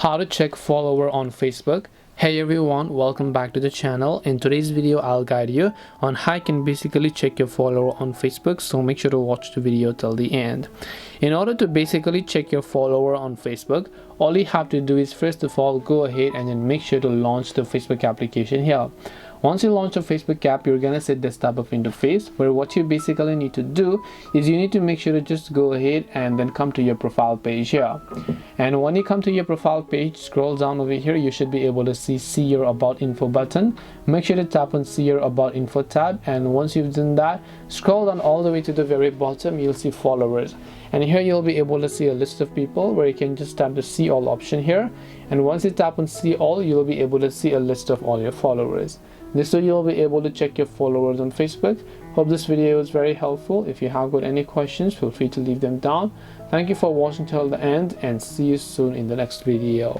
How to check follower on Facebook. Hey everyone, welcome back to the channel. In today's video I'll guide you on how you can basically check your follower on Facebook, so make sure to watch the video till the end. In order to basically check your follower on Facebook, all you have to do is first of all go ahead and then make sure to launch the Facebook application here. Once you launch a Facebook app, you're gonna see this type of interface where what you basically need to do is you need to make sure to just go ahead and then come to your profile page here. And when you come to your profile page, scroll down over here, you should be able to see your about info button. Make sure to tap on see your about info tab, and once you've done that, scroll down all the way to the very bottom, you'll see followers. And here you'll be able to see a list of people where you can just tap the see all option here, and once you tap on see all, you'll be able to see a list of all your followers. This way you'll be able to check your followers on Facebook. Hope this video was very helpful. If you have got any questions, feel free to leave them down. Thank you for watching till the end, and see you soon in the next video.